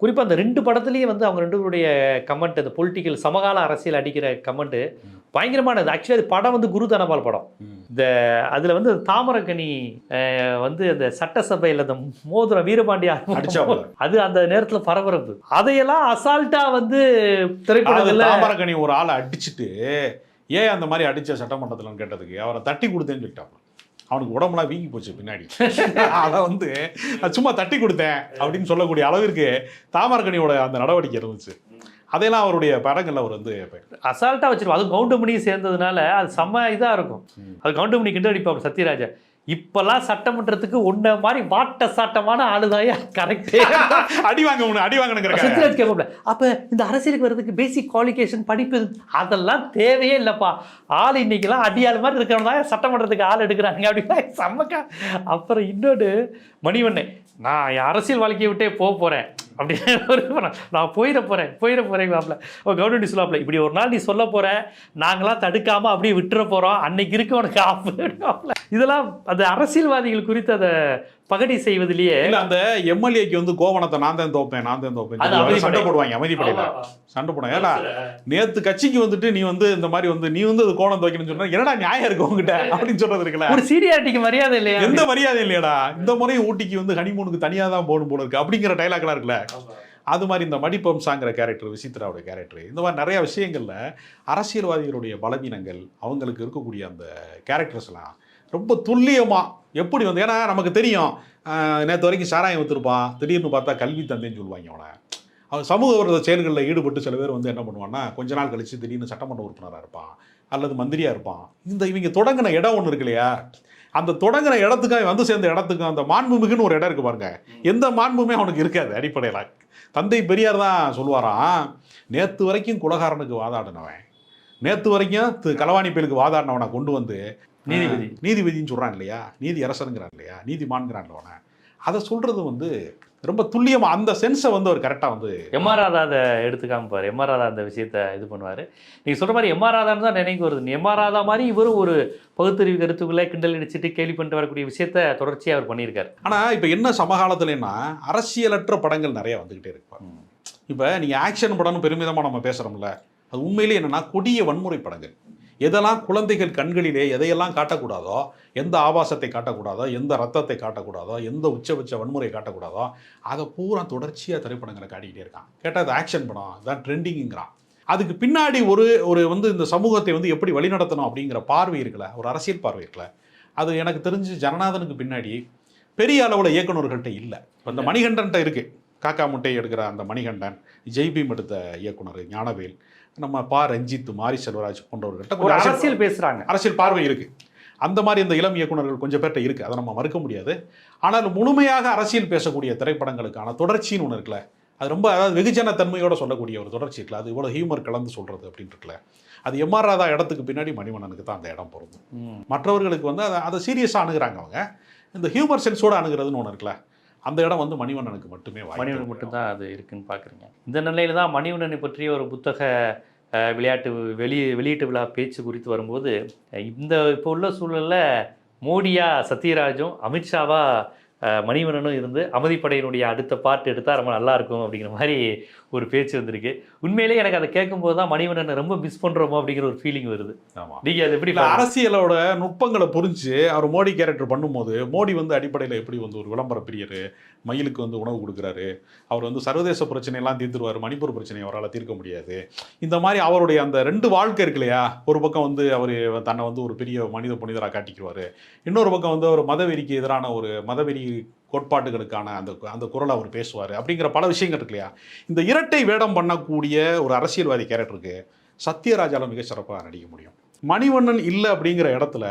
குறிப்பாக அந்த 2 படத்துலேயே வந்து அவங்க 2 பேருடைய கமெண்ட், அந்த பொலிட்டிக்கல் சமகால அரசியல் அடிக்கிற கமெண்ட்டு பயங்கரமானது. ஆக்சுவலி அது படம் வந்து குரு தனபால் படம். இந்த அதில் வந்து தாமரக்கனி வந்து அந்த சட்டசபையில் அந்த மோதிரம் வீரபாண்டியா அது அந்த நேரத்தில் பரபரப்பு. அதையெல்லாம் அசால்ட்டா வந்து திரைப்படத்தில் தாமரக்கனி ஒரு ஆளை அடிச்சுட்டு ஏன் அந்த மாதிரி அடிச்ச சட்டமன்றத்தில்னு கேட்டதுக்கு அவரை தட்டி கொடுத்தேன்னு சொல்லிட்டாங்க. அவனுக்கு உடம்புலாம் வீங்கி போச்சு பின்னாடி. அதை வந்து சும்மா தட்டி கொடுத்தேன் அப்படின்னு சொல்லக்கூடிய அளவிற்கு தாமரக்கனியோட அந்த நடவடிக்கை இருந்துச்சு. அதையெல்லாம் அவருடைய படங்கள்ல அவர் வந்து அசால்ட்டாக வச்சிருவோம். அது கவுண்டமணியும் சேர்ந்ததுனால அது செம்ம இதாக இருக்கும். அது கவுண்டமணி கிட்ட அடிப்பார் சத்யராஜா. இப்பெல்லாம் சட்டமன்றத்துக்கு ஒன்ன மாதிரி வாட்ட சாட்டமான ஆளுதாயா கரெக்டே அடி வாங்கணுங்கிற சத்யராஜ் கேட்பல. அப்போ இந்த அரசியலுக்கு வர்றதுக்கு பேசிக் குவாலிஃபிகேஷன் படிப்பு அதெல்லாம் தேவையே இல்லைப்பா. ஆள் இன்னைக்கெல்லாம் அடியாள் மாதிரி இருக்கிறவங்க தான் சட்டமன்றத்துக்கு ஆள் எடுக்கிறாங்க அப்படின்னா செம்மக்கா. அப்புறம் இன்னொன்று மணிவண்ணன், நான் என் அரசியல் வாழ்க்கையை விட்டே போகிறேன் அப்படின்னு நான் போயிட போகிறேன் வாப்ல கவர்மெண்ட் சொல்லாப்ல. இப்படி ஒரு நாள் நீ சொல்ல போகிற, நாங்களாம் தடுக்காமல் அப்படியே விட்டுற போகிறோம், அன்னைக்கு இருக்கு உனக்கு ஆஃப். இதெல்லாம் அந்த அரசியல்வாதிகள் குறித்து அதை பகடி செய்வதிலேயே அந்த எம்எல்ஏக்கு வந்து கோவணத்தை நான் தான் தோப்பேன் சண்டை போடுவாங்க. அமைதிப்படையில சண்டை போடுவாங்க. ஏடா நேத்து கட்சிக்கு வந்துட்டு நீ வந்து இந்த மாதிரி வந்து நீ வந்து அது கோவணம் துவைக்கணும்னு சொன்னா என்னடா நியாயம் இருக்கு உங்ககிட்ட அப்படின்னு சொல்றது இருக்குல்ல. ஒரு சீனியாரிட்டிக்கு மரியாதை இல்லையா? எந்த மரியாதை இல்லையாடா. இந்த முறை ஊட்டிக்கு வந்து ஹனிமூனுக்கு தனியாக தான் போகணும் போல இருக்கு அப்படிங்கிற டைலாக்லாம் இருக்குல்ல. அது மாதிரி இந்த மடிப்பம்சாங்கிற கேரக்டர், விசித்ராவுடைய கேரக்டர், இந்த மாதிரி நிறைய விஷயங்கள்ல அரசியல்வாதிகளுடைய பலவீனங்கள், அவங்களுக்கு இருக்கக்கூடிய அந்த கேரக்டர்ஸ்லாம் ரொம்ப துல்லியமா எப்படி வந்து, ஏன்னா நமக்கு தெரியும் நேற்று வரைக்கும் சாராயம் வித்துருப்பான், திடீர்னு பார்த்தா கல்வி தந்தேன்னு சொல்லுவாங்க. அவன் சமூக விரோத செயல்களில் ஈடுபட்டு சில பேர் வந்து என்ன பண்ணுவான்னா கொஞ்ச நாள் கழிச்சு திடீர்னு சட்டமன்ற உறுப்பினராக இருப்பான் அல்லது மந்திரியாக இருப்பான். இவங்க தொடங்கின இடம் ஒன்று இருக்கு இல்லையா, அந்த தொடங்கின இடத்துக்கு வந்து சேர்ந்த இடத்துக்கு அந்த மாண்புமிகுன்னு ஒரு இடம் இருக்கு பாருங்க. எந்த மாண்புமே அவனுக்கு இருக்காது. அடிப்படையில் தந்தை பெரியார் தான் சொல்லுவாராம், நேற்று வரைக்கும் குலகாரனுக்கு வாதாடினவன், நேற்று வரைக்கும் களவாணி பேருக்கு வாதாடினவனை கொண்டு வந்து நீதிபதினு சொல்கிறான் இல்லையா, நீதி அரசனுங்கிறான் இல்லையா, நீதிமான்கிறான் இல்லையா, அதை சொல்கிறது வந்து ரொம்ப துல்லியமாக அந்த சென்ஸை வந்து அவர் கரெக்டாக வந்து எம்ஆர் ராதா அதை எடுத்துக்காமப்பார். எம்ஆர் ராதா அந்த விஷயத்தை இது பண்ணுவார். நீங்கள் சொல்கிற மாதிரி எம்ஆர் ராதான்னு தான் நினைக்க வருது. எம்ஆர் ராதா மாதிரி இவரும் ஒரு பகுத்தறிவு கருத்துக்குள்ளே கிண்டல் அடிச்சுட்டு கேள்வி பண்ணிட்டு வரக்கூடிய விஷயத்தை தொடர்ச்சியாக அவர் பண்ணியிருக்காரு. ஆனால் இப்போ என்ன சமகாலத்துலன்னா அரசியலற்ற படங்கள் நிறைய வந்துக்கிட்டே இருப்பாங்க. இப்போ நீங்கள் ஆக்ஷன் படம்னு பெருமிதமாக நம்ம பேசுகிறோம்ல, அது உண்மையிலே என்னென்னா கொடிய வன்முறை படங்கள். எதெல்லாம் குழந்தைகள் கண்களிலே எதையெல்லாம் காட்டக்கூடாதோ, எந்த ஆபாசத்தை காட்டக்கூடாதோ, எந்த ரத்தத்தை காட்டக்கூடாதோ, எந்த உச்சபட்ச வன்முறை காட்டக்கூடாதோ, அதை பூரா தொடர்ச்சியாக திரைப்படங்களை காட்டிக்கிட்டே இருக்கான். கேட்டால் அது ஆக்ஷன் படம், அதுதான் ட்ரெண்டிங்கிறான். அதுக்கு பின்னாடி ஒரு வந்து இந்த சமூகத்தை வந்து எப்படி வழிநடத்தணும் அப்படிங்கிற பார்வை இருக்குல்ல, ஒரு அரசியல் பார்வை இருக்குல்ல, அது எனக்கு தெரிஞ்சு ஜனநாதனுக்கு பின்னாடி பெரிய அளவில் இயக்குநர்கள்ட்ட இல்லை. இப்போ இந்த மணிகண்டன்ட்ட இருக்குது, காக்கா முட்டை எடுக்கிற அந்த மணிகண்டன், ஜெய்பீம் எடுத்த இயக்குனர் ஞானவேல், நம்ம ரஞ்சித், மாரி செல்வராஜ் போன்றவர்கள்ட்ட அரசியல் பேசுகிறாங்க, அரசியல் பார்வை இருக்குது. அந்த மாதிரி இந்த இளம் இயக்குநர்கள் கொஞ்சம் பேர்ட்ட இருக்குது, அதை நம்ம மறுக்க முடியாது. ஆனால் முழுமையாக அரசியல் பேசக்கூடிய திரைப்படங்களுக்கான தொடர்ச்சின்னு ஒன்று இருக்குல்ல, அது ரொம்ப அதாவது வெகுஜன தன்மையோடு சொல்லக்கூடிய ஒரு தொடர்ச்சி இருக்குல்ல, அது இவ்வளோ ஹியூமர் கலந்து சொல்கிறது அப்படின்னு இருக்குல்ல, அது எம்ஆர் ராதா இடத்துக்கு பின்னாடி மணிவண்ணனுக்கு தான் அந்த இடம் பொருந்தும். மற்றவர்களுக்கு வந்து அதை சீரியஸாக அணுகிறாங்க. அவங்க இந்த ஹியூமர் சென்ஸோடு அணுகிறதுன்னு ஒன்று இருக்குல்ல, அந்த இடம் வந்து மணிவண்ணனுக்கு மட்டுமே, மணிவண்ணனுக்கு மட்டும்தான் அது இருக்குன்னு பார்க்குறீங்க. இந்த நிலையில் தான் மணிவண்ணனை பற்றிய ஒரு புத்தக வெளியீட்டு விழா பேச்சு குறித்து வரும்போது, இந்த இப்போ உள்ள சூழலில் மோடியா சத்யராஜும் அமித்ஷாவா மணிவண்ணனும் இருந்து அமைதிப்படையினுடைய அடுத்த பார்ட் எடுத்தால் ரொம்ப நல்லாயிருக்கும் அப்படிங்கிற மாதிரி ஒரு பேச்சு வந்திருக்கு. உண்மையிலேயே எனக்கு அதை கேட்கும்போது தான் மணிவண்ணனை ரொம்ப மிஸ் பண்ணுறோமோ அப்படிங்கிற ஒரு ஃபீலிங் வருது. ஆமாம், நீங்கள் அது எப்படி அரசியலோட நுட்பங்களை புரிஞ்சு அவர் மோடி கேரக்டர் பண்ணும்போது, மோடி வந்து அடிப்படையில் எப்படி வந்து ஒரு விளம்பர பிரியர், மயிலுக்கு வந்து உணவு கொடுக்குறாரு, அவர் வந்து சர்வதேச பிரச்சனையெல்லாம் தீர்த்துருவார், மணிப்பூர் பிரச்சனையை அவரால் தீர்க்க முடியாது, இந்த மாதிரி அவருடைய அந்த 2 வாழ்க்கை இருக்கு இல்லையா. ஒரு பக்கம் வந்து அவர் தன்னை வந்து ஒரு பெரிய புனிதராக காட்டிக்குவார், இன்னொரு பக்கம் வந்து அவர் மதவெறிக்கு எதிரான ஒரு மதவெறி கோட்பாட்டுகளுக்கான அந்த குரலை அவர் பேசுவார், அப்படிங்கிற பல விஷயங்கள் இருக்கு இல்லையா. இந்த இரட்டை வேடம் பண்ணக்கூடிய ஒரு அரசியல்வாதி கேரக்டருக்கு சத்யராஜால மிக சிறப்பாக நடிக்க முடியும். மணிவண்ணன் இல்லை அப்படிங்கிற இடத்துல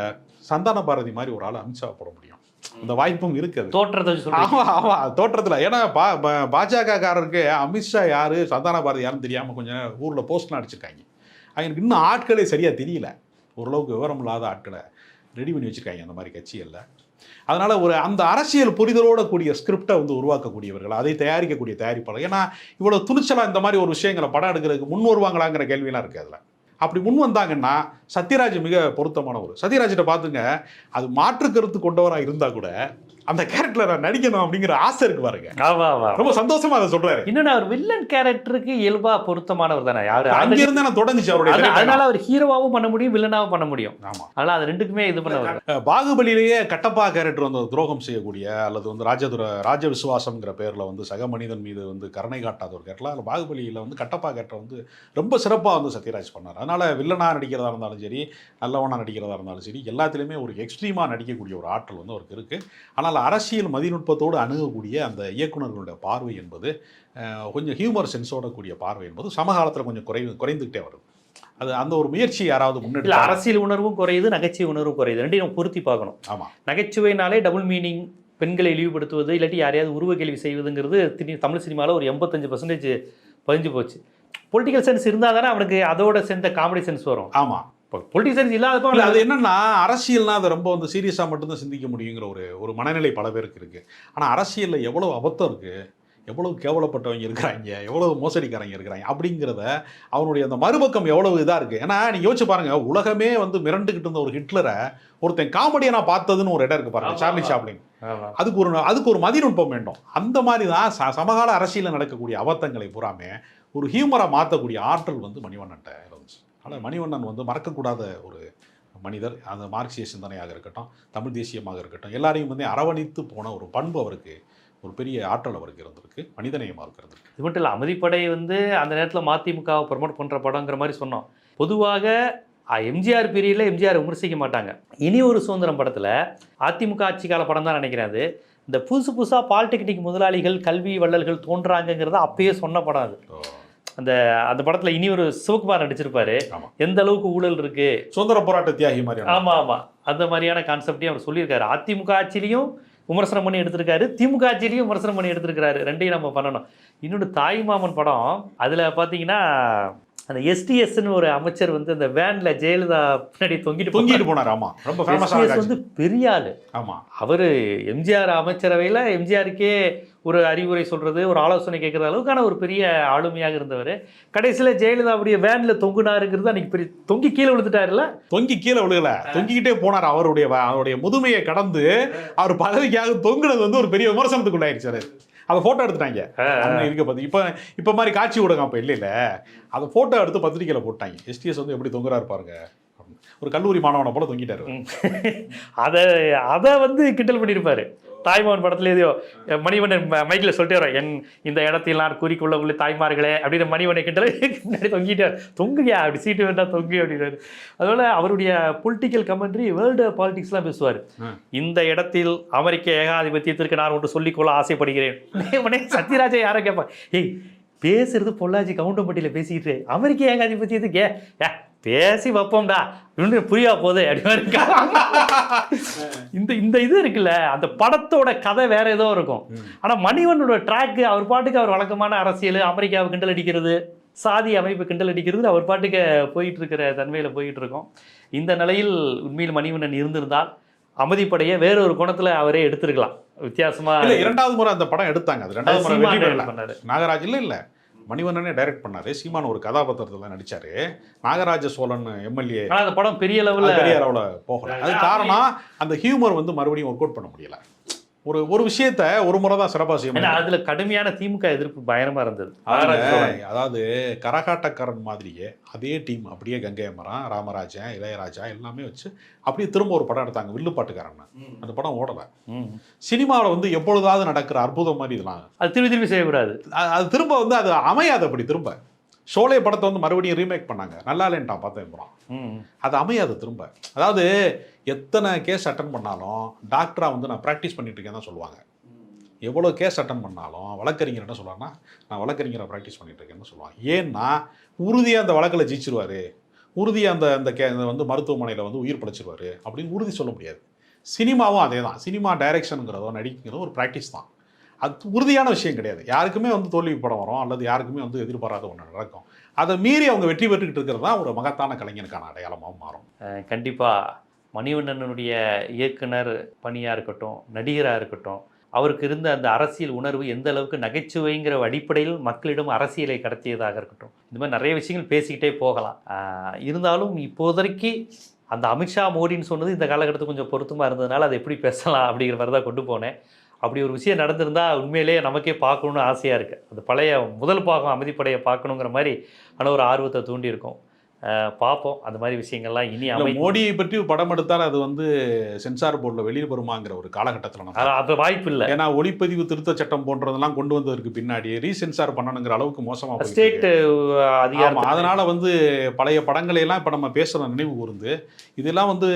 சந்தான பாரதி மாதிரி ஒரு ஆள் அமித்ஷா போட முடியும். அந்த வாய்ப்பும் இருக்குது தோற்றத்தில். ஏன்னா பாஜகக்காரருக்கு அமித்ஷா யாரு, சந்தான பாரதி யாருன்னு தெரியாமல் கொஞ்சம் ஊரில் போஸ்ட்லாம் அடிச்சிருக்காங்க. அவங்களுக்கு இன்னும் ஆட்களே சரியாக தெரியல, ஓரளவுக்கு விவரம் இல்லாத ஆட்களை ரெடி பண்ணி வச்சுருக்காங்க அந்த மாதிரி கட்சிகளில். அதனால் அந்த அரசியல் புரிதலோட கூடிய ஸ்கிரிப்டை வந்து உருவாக்கக்கூடியவர்கள், அதை தயாரிக்கக்கூடிய தயாரிப்பாளர். ஏன்னா இவ்வளோ துணிச்சலாக இந்த மாதிரி ஒரு விஷயங்களை படம் எடுக்கிறதுக்கு முன் வருவாங்களாங்கிற கேள்வியெல்லாம் இருக்குது அதில். அப்படி முன் வந்தாங்கன்னா சத்யராஜ் மிக பொருத்தமானவர். சத்யராஜிட்ட பார்த்துங்க, அது மாற்று கருத்து கொண்டவராக இருந்தால் கூட அந்த கேரக்டர்ல நான் நடிக்கணும் அப்படிங்கிற ஆசை இருக்கு பாருங்க. ரொம்ப சந்தோஷமா அதை சொல்றாரு. இன்னொன்னு அவர் வில்லன் கேரக்டருக்கு இயல்பா பொருத்தமானவர் தானே. யாரு அங்க இருந்து நான் தொடங்குச்சு அவருடைய. அதனால அவர் ஹீரோவாவும் பண்ண முடியும், வில்லனாவும் பண்ண முடியும். ஆமா, அதனால அது ரெண்டுக்குமே இது பண்ணவர். பாகுபலியிலேயே கட்டப்பா கேரக்டர் வந்து துரோகம் செய்யக்கூடிய அல்லது வந்து ராஜ விசுவாசம்ங்கிற பேர்ல வந்து சக மனிதன் மீது வந்து கருணை காட்டாத ஒரு கேரக்டர். அதில் பாகுபலியில வந்து கட்டப்பா கேரக்டர் வந்து ரொம்ப சிறப்பாக வந்து சத்யராஜ் பண்ணார். அதனால வில்லனா நடிக்கிறதா இருந்தாலும் சரி, நல்லவனா நடிக்கிறதா இருந்தாலும் சரி, எல்லாத்திலுமே ஒரு எக்ஸ்ட்ரீமா நடிக்கக்கூடிய ஒரு ஆற்றல் வந்து அவருக்கு இருக்கு. ஆனால் அரசியல் மதிநுட்பத்தோடு அணுகக்கூடிய அந்த இயக்குநர்களுடைய பார்வை என்பது, கொஞ்சம் ஹியூமர் சென்ஸோட கூடிய பார்வை என்பது சமகாலத்தில் கொஞ்சம் குறைந்துகிட்டே வருது. அது அந்த ஒரு முயற்சி யாராவது முன்னெடுத்து. அரசியல் உணர்வும் குறையுது, நகைச்சுவை உணர்வும் குறையுது, ரெண்டையும் நம்ம பொருத்தி பார்க்கணும். ஆமாம், நகைச்சுவைனாலே டபுள் மீனிங், பெண்களை இழிவுபடுத்துவது, இல்லாட்டி யாரையாவது உருவ கேள்வி செய்வதுங்கிறது தமிழ் சினிமாவில் ஒரு 85% பதிஞ்சு போச்சு. பொலிட்டிக்கல் சென்ஸ் இருந்தால் தானே அவனுக்கு அதோட சேர்ந்த காமெடி சென்ஸ் வரும். ஆமாம், பொலிட்டிக்கல் சயின்ஸ் இல்லாதப்போ அது என்னன்னா, அரசியல்னா அதை ரொம்ப வந்து சீரியஸாக மட்டும்தான் சிந்திக்க முடியுங்கிற ஒரு மனநிலை பல பேருக்கு இருக்கு. ஆனால் அரசியலில் எவ்வளவு அபத்தம் இருக்கு, எவ்வளவு கேவலப்பட்டவங்க இருக்கிறாங்க, எவ்வளவு மோசடிக்காரங்க இருக்கிறாங்க அப்படிங்கிறத அவனுடைய அந்த மறுபக்கம் எவ்வளவு இதாக இருக்கு. ஏன்னா நீங்கள் யோசிச்சு பாருங்க, உலகமே வந்து மிரண்டுகிட்டு இருந்த ஒரு ஹிட்லரை ஒருத்தன் காமெடியை நான் பார்த்ததுன்னு ஒரு இடம் இருக்கு பாருங்க, சார்லி சாப்ளின். அதுக்கு ஒரு மதிநுட்பம் வேண்டும். அந்த மாதிரி தான் சமகால அரசியலில் நடக்கக்கூடிய அபத்தங்களை பூராமே ஒரு ஹியூமராக மாற்றக்கூடிய ஆற்றல் வந்து மணிவண்ணன்ட்ட இருந்துச்சு. ஆனால் மணிவண்ணன் வந்து மறக்கக்கூடாத ஒரு மனிதர். அந்த மார்க்சிய சிந்தனையாக இருக்கட்டும், தமிழ் தேசியமாக இருக்கட்டும், எல்லாரையும் வந்து அரவணைத்து போன ஒரு பண்பு அவருக்கு, ஒரு பெரிய ஆற்றல் அவருக்கு இருந்திருக்கு, மனிதநேயமாக இருக்கிறது. இது மட்டும் இல்லை, அமைதிப்படை வந்து அந்த நேரத்தில் மதிமுகவை ப்ரமோட் பண்ணுற படங்கிற மாதிரி சொன்னோம். பொதுவாக எம்ஜிஆர் பீரியடில் எம்ஜிஆர் விமர்சிக்க மாட்டாங்க. இனி ஒரு சுதந்திரம் படத்தில் அதிமுக ஆட்சி கால படம் தான் நினைக்கிறேன். அது இந்த புதுசாக பாலிடெக்னிக் முதலாளிகள், கல்வி வள்ளல்கள் தோன்றாங்கிறத அப்பயே சொன்ன படம் அது. அந்த படத்துல இனி ஒரு சிவகுமார் நடிச்சிருப்பாரு. எந்த அளவுக்கு ஊழல் இருக்கு, சுதந்திர போராட்ட தியாகி மாதிரி. ஆமா, அந்த மாதிரியான கான்செப்டையும் அவர் சொல்லியிருக்காரு. அதிமுக ஆட்சியிலையும் விமர்சனம் பண்ணி எடுத்திருக்காரு, திமுக ஆட்சியிலையும் விமர்சனம் பண்ணி எடுத்திருக்காரு. ரெண்டையும் நம்ம பண்ணணும். இன்னொன்று தாய்மாமன் படம், அதுல பாத்தீங்கன்னா அந்த எஸ்டிஎஸ்ன்னு ஒரு அமைச்சர் வந்து அந்த வேன்ல ஜெயலலிதா பின்னாடி தொங்கிட்டு போனார். ஆமா, ரொம்ப ஃபேமஸா வந்து பெரிய ஆளு. ஆமா, அவரு எம்ஜிஆர் அமைச்சரவையில் எம்ஜிஆருக்கு ஒரு அறிவுரை சொல்றது, ஒரு ஆலோசனை கேட்கற அளவுக்கான ஒரு பெரிய ஆளுமையாக இருந்தவர். கடைசியில் ஜெயலலிதாவுடைய வேன்ல தொங்குனாருங்கிறது அன்னைக்கு பெரிய தொங்கி கீழே விழுந்துட்டாருல. தொங்கி கீழே விழுகல, தொங்கிக்கிட்டே போனார். அவருடைய முதுமையை கடந்து அவர் பதவிக்காக தொங்குனது வந்து ஒரு பெரிய விமர்சனத்துக்குள்ளாயிருச்சாரு. அதை ஃபோட்டோ எடுத்துட்டாங்க. இருக்க பார்த்து இப்போ மாதிரி காட்சி ஊடகம் அப்போ இல்லை, அதை ஃபோட்டோ எடுத்து பத்திரிக்கையில் போட்டாங்க. எஸ்டிஎஸ் வந்து எப்படி தொங்குறாரு பாருங்க, ஒரு கல்லூரி மாணவனை போல தொங்கிட்டாரு. அதை வந்து கிண்டல் பண்ணியிருப்பாரு. தாய்மாமன் படத்துல எதையோ மணிவண்ணன் மைக்கில் சொல்லிட்டு வரோம், இந்த இடத்தில் நான் குறிக்கொள்ள தாய்மார்களே அப்படின்னு மணிவண்ணை கிண்டல் முன்னாடி தொங்கிட்டார். தொங்குயா அப்படி சீட்டு வேண்டாம் தொங்கு அப்படின்னாரு. அதனால அவருடைய பொலிட்டிக்கல் கமெண்ட்ரி வேர்ல்டு பாலிடிக்ஸ்லாம் பேசுவார். இந்த இடத்தில் அமெரிக்க ஏகாதிபத்தியத்திற்கு நான் ஒன்று சொல்லிக்கொள்ள ஆசைப்படுகிறேன். சத்யராஜா யாரை கேட்பான், ஏய் பேசுறது பொள்ளாச்சி கவுண்டம்பட்டியில் பேசிக்கிட்டு அமெரிக்க ஏகாதிபத்தியத்துக்கு பேசி வைப்போம்டா இன்னும் புரியா போகுது அப்படி. இந்த இது இருக்குல்ல, அந்த படத்தோட கதை வேற ஏதோ இருக்கும். ஆனால் மணிவண்ணனோட ட்ராக்கு அவர் பாட்டுக்கு அவர் வழக்கமான அரசியல், அமெரிக்காவை கிண்டல் அடிக்கிறது, சாதி அமைப்பு கிண்டல் அடிக்கிறது அவர் பாட்டுக்கு போயிட்டு இருக்கிற தன்மையில் போயிட்டு இருக்கோம். இந்த நிலையில் உண்மையில் மணிவண்ணன் இருந்திருந்தால் அமைதிப்படையை வேற ஒரு கோணத்தில் அவரே எடுத்திருக்கலாம். வித்தியாசமா இரண்டாவது முறை அந்த படம் எடுத்தாங்க. அது ரெண்டாவது முறை பண்ணாரு நாகராஜ். இல்லை மணிவண்ணனே டைரக்ட் பண்ணாரு. சீமான் ஒரு கதாபாத்திரத்தில் நடிச்சாரு. நாகராஜ சோழன் எம்எல்ஏ. அந்த படம் பெரிய அளவில் போகல. அது காரணம் அந்த ஹியூமர் வந்து மறுபடியும் ஒர்க் அவுட் பண்ண முடியல. ஒரு விஷயத்த ஒரு முறை தான் சிறப்பாக செய்ய முடியும். அதுல கடுமையான திமுக எதிர்ப்பு பயங்கரமா இருந்தது. அதாவது கரகாட்டக்காரன் மாதிரியே அதே டீம் அப்படியே கங்கை அமரன், ராமராஜன், இளையராஜா எல்லாமே வச்சு அப்படியே திரும்ப ஒரு படம் எடுத்தாங்க, வில்லுப்பாட்டுக்காரன். அந்த படம் ஓடல. சினிமாவில் வந்து எப்பொழுதாவது நடக்கிற அற்புதம் மாதிரி இதெல்லாம் அது திரும்பி செய்யக்கூடாது. அது திரும்ப வந்து அது அமையாது. அப்படி திரும்ப ஷோலே படத்தை வந்து மறுபடியும் ரீமேக் பண்ணாங்க, நல்லா இல்லைன்ட்டான் பார்த்தேன் படம். அது அமையாது திரும்ப. அதாவது எத்தனை கேஸ் அட்டன் பண்ணாலும் டாக்டராக வந்து நான் ப்ராக்டிஸ் பண்ணிட்டு இருக்கேன் தான் சொல்லுவாங்க. எவ்வளோ கேஸ் அட்டன் பண்ணாலும் வழக்கறிஞர் என்ன சொல்லுவாங்கன்னா, நான் வழக்கறிஞரை ப்ராக்டிஸ் பண்ணிட்டு இருக்கேன்னு சொல்லுவாங்க. ஏன்னா உறுதியாக அந்த வழக்கில் ஜெயிச்சிருவார், உறுதியாக அந்த வந்து மருத்துவமனையில் வந்து உயிர் படைச்சிருவார் அப்படின்னு உறுதி சொல்ல முடியாது. சினிமாவும் அதே தான். சினிமா டைரக்ஷனுங்கிறதோ நடிக்கிறதோ ஒரு ப்ராக்டிஸ் தான். அது உறுதியான விஷயம் கிடையாது. யாருக்குமே வந்து தோல்வி படம் வரும், அல்லது யாருக்குமே வந்து எதிர்பாராத ஒன்று நடக்கும். அதை மீறி அவங்க வெற்றி பெற்றுக்கிட்டு இருக்கிறது தான் ஒரு மகத்தான கலைஞனுக்கான அடையாளமாக மாறும். கண்டிப்பாக மணிவண்ணனுடைய இயக்குனர் பணியாக இருக்கட்டும், நடிகராக இருக்கட்டும், அவருக்கு இருந்த அந்த அரசியல் உணர்வு எந்த அளவுக்கு நகைச்சுவைங்கிற அடிப்படையில் மக்களிடம் அரசியலை கடத்தியதாக இருக்கட்டும், இந்த மாதிரி நிறைய விஷயங்கள் பேசிக்கிட்டே போகலாம். இருந்தாலும் இப்போதைக்கு அந்த அமித்ஷா மோடின்னு சொன்னது இந்த காலகட்டத்துக்கு கொஞ்சம் பொருத்தமாக இருந்ததுனால அதை எப்படி பேசலாம் அப்படிங்கிற மாதிரி தான் கொண்டு போனேன். அப்படி ஒரு விஷயம் நடந்திருந்தால் உண்மையிலேயே நமக்கே பார்க்கணுன்னு ஆசையாக இருக்குது. அது பழைய முதல் பாகம் அமைதிப்படையை பார்க்கணுங்கிற மாதிரி ஆனால் ஒரு ஆர்வத்தை தூண்டியிருக்கோம். பார்ப்போம் அந்த மாதிரி விஷயங்கள்லாம் இனி மோடியை பற்றி படம் எடுத்தால் அது வந்து சென்சார் போர்டில் வெளியே வருமாங்கிற ஒரு காலகட்டத்தில் அது வாய்ப்பு இல்லை. ஏன்னா ஒளிப்பதிவு திருத்த சட்டம் போன்றதெல்லாம் கொண்டு வந்ததற்கு பின்னாடி ரீசென்சார் பண்ணணுங்கிற அளவுக்கு மோசமாக ஸ்டேட் அதிகாரம். அதனால வந்து பழைய படங்களை எல்லாம் இப்போ நம்ம பேசுகிற நினைவு கூர்ந்து இதெல்லாம் வந்து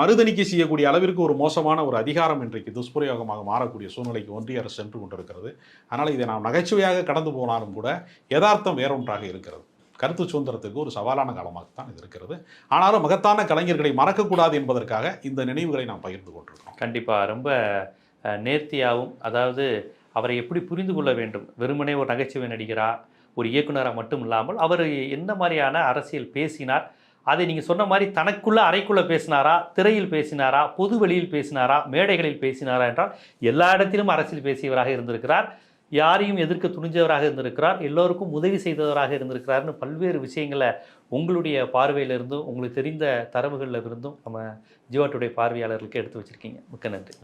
மறுதணிக்கை செய்யக்கூடிய அளவிற்கு ஒரு மோசமான ஒரு அதிகாரம் இன்றைக்கு துஷ்பிரயோகமாக மாறக்கூடிய சூழ்நிலைக்கு ஒன்றிய அரசு சென்று கொண்டிருக்கிறது. அதனால் இதை நாம் நகைச்சுவையாக கடந்து போனாலும் கூட யதார்த்தம் வேறொன்றாக இருக்கிறது. கருத்து சுதந்திரத்துக்கு ஒரு சவாலான காலமாகத்தான் இது இருக்கிறது. ஆனாலும் மகத்தான கலைஞர்களை மறக்கக்கூடாது என்பதற்காக இந்த நினைவுகளை நாம் பகிர்ந்து கொண்டிருக்கிறோம். கண்டிப்பாக ரொம்ப நேர்த்தியாகவும், அதாவது அவரை எப்படி புரிந்து கொள்ள வேண்டும், வெறுமனே ஒரு நகைச்சுவை நடிகரா ஒரு இயக்குனராக மட்டும் இல்லாமல் அவர் எந்த மாதிரியான அரசியல் பேசினார், அதை நீங்கள் சொன்ன மாதிரி தனக்குள்ள அறைக்குள்ளே பேசினாரா, திரையில் பேசினாரா, பொது வெளியில் பேசினாரா, மேடைகளில் பேசினாரா என்றால் எல்லா இடத்திலும் அரசியல் பேசியவராக இருந்திருக்கிறார். யாரையும் எதிர்க்க துணிஞ்சவராக இருந்திருக்கிறார். எல்லோருக்கும் உதவி செய்தவராக இருந்திருக்கிறார்னு பல்வேறு விஷயங்களை உங்களுடைய பார்வையிலிருந்தும் உங்களுக்கு தெரிந்த தரவுகளில் இருந்தும் நம்ம ஜீவா டுடே பார்வையாளர்களுக்கு எடுத்து வச்சுருக்கீங்க. மிக்க நன்றி.